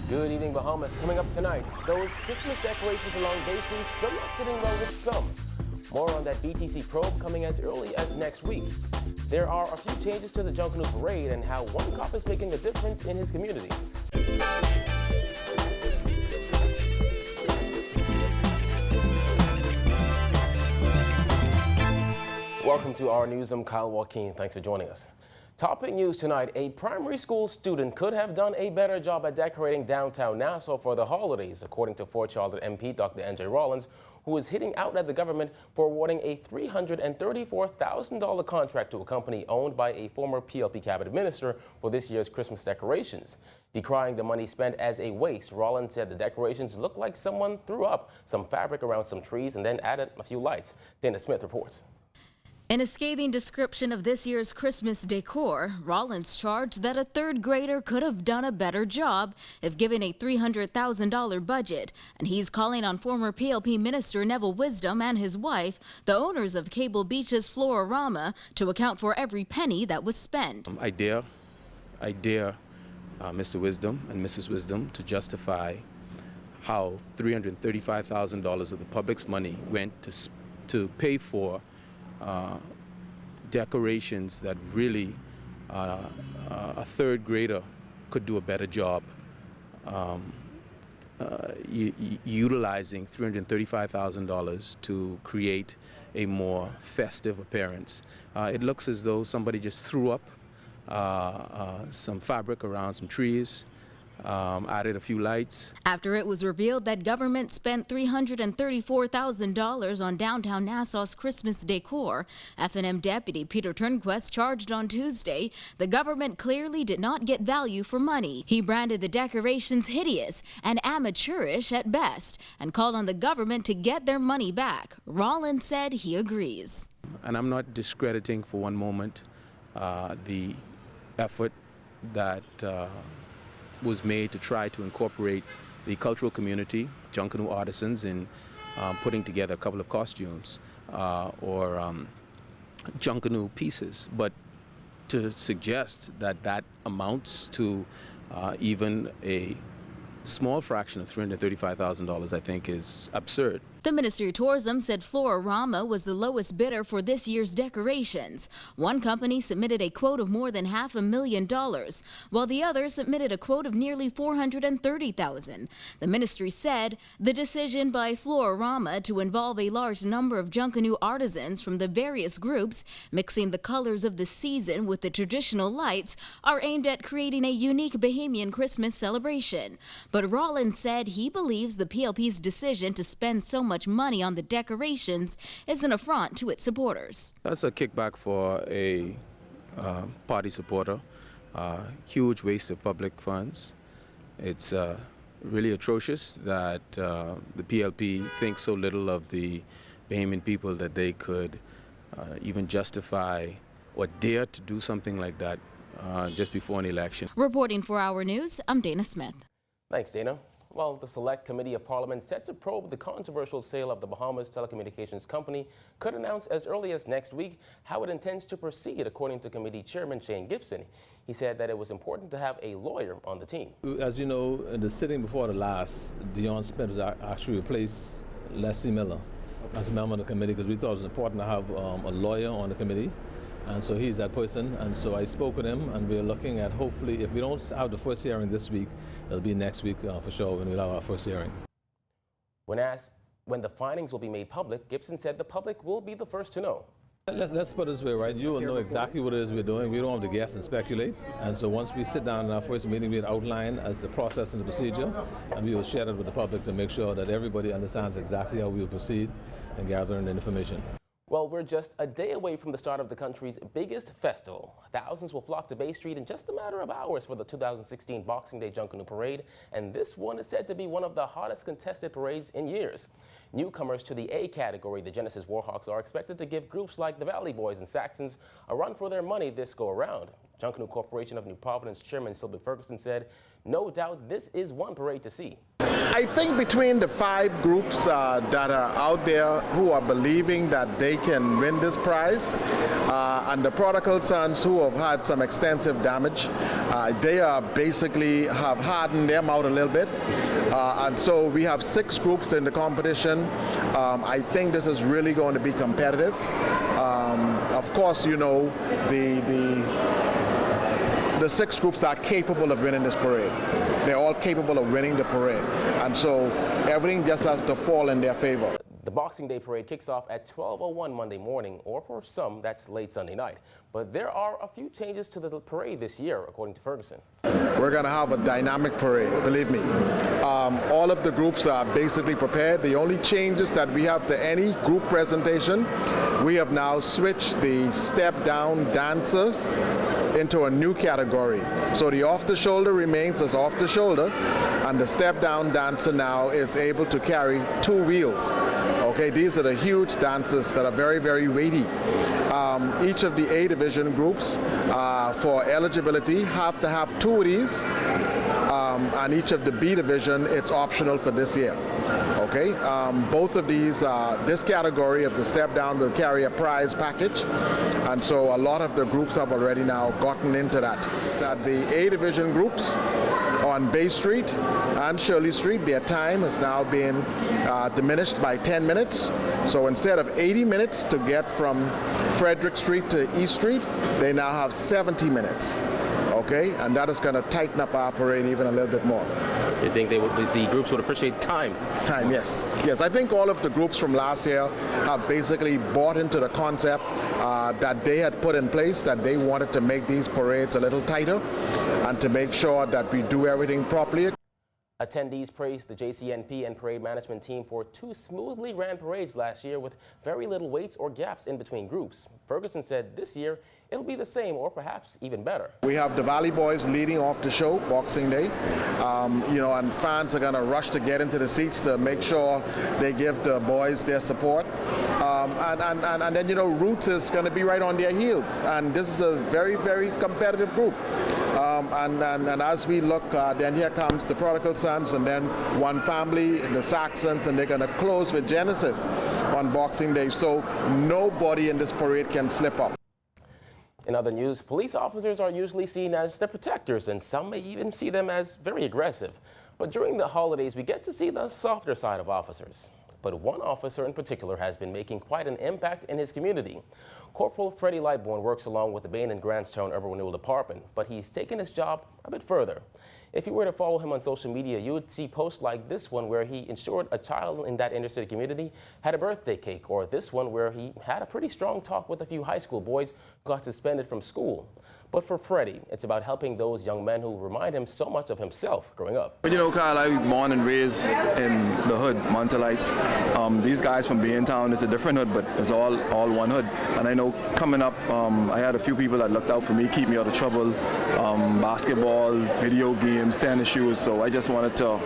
Good evening, Bahamas. Coming up tonight, those Christmas decorations along Bay Street still not sitting well with some. More on that BTC probe coming as early as next week. There are a few changes to the Junkanoo parade and how one cop is making a difference in his community. Welcome to our news. I'm Kyle Joaquin. Thanks for joining us. Topping news tonight, a primary school student could have done a better job at decorating downtown Nassau for the holidays, according to Fort Charlotte MP Dr. N.J. Rollins, who is hitting out at the government for awarding a $334,000 contract to a company owned by a former PLP cabinet minister for this year's Christmas decorations. Decrying the money spent as a waste, Rollins said the decorations looked like someone threw up some fabric around some trees and then added a few lights. Dana Smith reports. In a scathing description of this year's Christmas decor, Rollins charged that a third grader could have done a better job if given a $300,000 budget, and he's calling on former PLP Minister Neville Wisdom and his wife, the owners of Cable Beach's Flororama, to account for every penny that was spent. I dare Mr. Wisdom and Mrs. Wisdom to justify how $335,000 of the public's money went to pay for decorations that really a third grader could do a better job utilizing $335,000 to create a more festive appearance. It looks as though somebody just threw up some fabric around some trees, added a few lights. After it was revealed that government spent $334,000 on downtown Nassau's Christmas decor, F&M Deputy Peter Turnquest charged on Tuesday the government clearly did not get value for money. He branded the decorations hideous and amateurish at best and called on the government to get their money back. Rollins said he agrees. And I'm not discrediting for one moment the effort that was made to try to incorporate the cultural community, Junkanoo artisans, in putting together a couple of costumes or Junkanoo pieces. But to suggest that that amounts to even a small fraction of $335,000, I think, is absurd. The Ministry of Tourism said Flororama was the lowest bidder for this year's decorations. One company submitted a quote of more than $500,000, while the other submitted a quote of nearly $430,000. The ministry said the decision by Flororama to involve a large number of Junkanoo artisans from the various groups, mixing the colors of the season with the traditional lights, are aimed at creating a unique Bahamian Christmas celebration. But Rollins said he believes the PLP's decision to spend so much money on the decorations is an affront to its supporters. That's a kickback for a party supporter, huge waste of public funds. It's really atrocious that the PLP thinks so little of the Bahamian people that they could even justify or dare to do something like that just before an election. Reporting for Our News, I'm Dana Smith. Thanks, Dana. Well, the Select Committee of Parliament set to probe the controversial sale of the Bahamas Telecommunications Company could announce as early as next week how it intends to proceed, according to Committee Chairman Shane Gibson. He said that it was important to have a lawyer on the team. As you know, in the sitting before the last, Dion Smith has actually replaced Leslie Miller as a member of the committee because we thought it was important to have a lawyer on the committee. And so he's that person, and so I spoke with him, and we're looking at, hopefully, if we don't have the first hearing this week, it'll be next week for sure when we'll have our first hearing. When asked when the findings will be made public, Gibson said the public will be the first to know. Let's put it this way, right? You will know exactly what it is we're doing. We don't have to guess and speculate. And so once we sit down in our first meeting, we'll outline as the process and the procedure, and we will share it with the public to make sure that everybody understands exactly how we will proceed in gathering the information. Well, we're just a day away from the start of the country's biggest festival. Thousands will flock to Bay Street in just a matter of hours for the 2016 Boxing Day Junkanoo Parade, and this one is said to be one of the hottest contested parades in years. Newcomers to the A category, the Genesis Warhawks, are expected to give groups like the Valley Boys and Saxons a run for their money this go around. Junkanoo Corporation of New Providence Chairman Sylvia Ferguson said, no doubt this is one parade to see. I think between the 5 groups that are out there who are believing that they can win this prize and the prodigal sons who have had some extensive damage, they are basically have hardened them out a little bit. And so we have 6 groups in the competition. I think this is really going to be competitive. Of course, you know, the 6 groups are capable of winning this parade. They're all capable of winning the parade. And so everything just has to fall in their favor. The Boxing Day parade kicks off at 12:01 Monday morning, or for some, that's late Sunday night. But there are a few changes to the parade this year, according to Ferguson. We're going to have a dynamic parade, believe me. All of the groups are basically prepared. The only changes that we have to any group presentation, we have now switched the step-down dancers into a new category. So the off-the-shoulder remains as off-the-shoulder, and the step-down dancer now is able to carry 2 wheels. Okay, these are the huge dancers that are very, very weighty. Each of the A division groups for eligibility have to have 2 of these, and each of the B division, it's optional for this year. Okay, both of these, this category of the step down will carry a prize package, and so a lot of the groups have already now gotten into that. That the A division groups on Bay Street and Shirley Street, their time has now been diminished by 10 minutes. So instead of 80 minutes to get from Frederick Street to East Street, they now have 70 minutes. Okay, and that is going to tighten up our parade even a little bit more. So you think the groups would appreciate time? Time, yes. Yes, I think all of the groups from last year have basically bought into the concept that they had put in place, that they wanted to make these parades a little tighter and to make sure that we do everything properly. Attendees praised the JCNP and parade management team for 2 smoothly ran parades last year with very little waits or gaps in between groups. Ferguson said this year it'll be the same or perhaps even better. We have the Valley Boys leading off the show, Boxing Day, you know, and fans are going to rush to get into the seats to make sure they give the boys their support. And then, you know, Roots is going to be right on their heels, and this is a very, very competitive group. And as we look, then here comes the Prodigal Sons, and then One Family, the Saxons, and they're going to close with Genesis on Boxing Day. So nobody in this parade can slip up. In other news, police officers are usually seen as the protectors, and some may even see them as very aggressive. But during the holidays, we get to see the softer side of officers. But one officer in particular has been making quite an impact in his community. Corporal Freddie Lightbourne works along with the Bain and Grantstown Urban Renewal Department, but he's taken his job a bit further. If you were to follow him on social media, you would see posts like this one where he ensured a child in that inner city community had a birthday cake, or this one where he had a pretty strong talk with a few high school boys who got suspended from school. But for Freddie, it's about helping those young men who remind him so much of himself growing up. But you know, Kyle, I was born and raised in the hood, Montelites. These guys from Baintown, it's a different hood, but it's all one hood. And I know coming up, I had a few people that looked out for me, keep me out of trouble. Basketball, video games, tennis shoes. So I just wanted to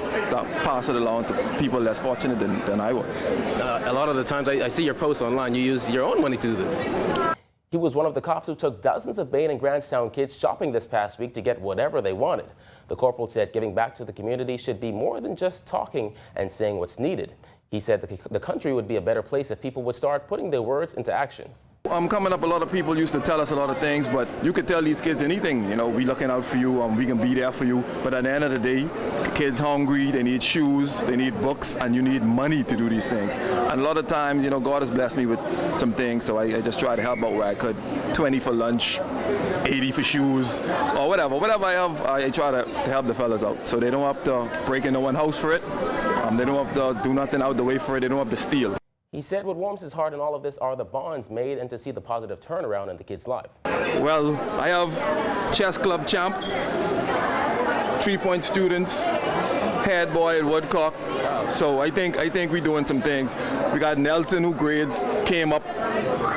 pass it along to people less fortunate than I was. A lot of the times I see your posts online, you use your own money to do this. He was one of the cops who took dozens of Bain and Grantstown kids shopping this past week to get whatever they wanted. The corporal said giving back to the community should be more than just talking and saying what's needed. He said the country would be a better place if people would start putting their words into action. Coming up, a lot of people used to tell us a lot of things, but you could tell these kids anything. You know, we looking out for you, we can be there for you. But at the end of the day, kids hungry, they need shoes, they need books, and you need money to do these things. And a lot of times, you know, God has blessed me with some things, so I just try to help out where I could. 20 for lunch, 80 for shoes, or whatever. Whatever I have, I try to help the fellas out, so they don't have to break into one house for it. They don't have to do nothing out the way for it. They don't have to steal. He said what warms his heart in all of this are the bonds made and to see the positive turnaround in the kid's life. Well, I have chess club champ, 3-point students, head boy at Woodcock. So I think we're doing some things. We got Nelson, who grades came up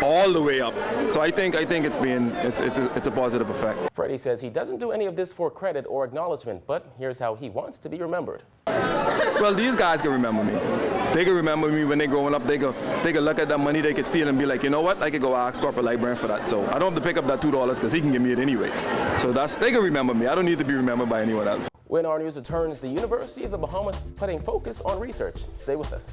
all the way up. So I think it's a positive effect. Freddie says he doesn't do any of this for credit or acknowledgement, but here's how he wants to be remembered. Well, these guys can remember me. They can remember me when they're growing up. They can look at that money they could steal and be like, you know what? I could go ask corporate librarian for that. So I don't have to pick up that $2 because he can give me it anyway. So they can remember me. I don't need to be remembered by anyone else. When our news returns, the University of the Bahamas putting focus on research. Stay with us.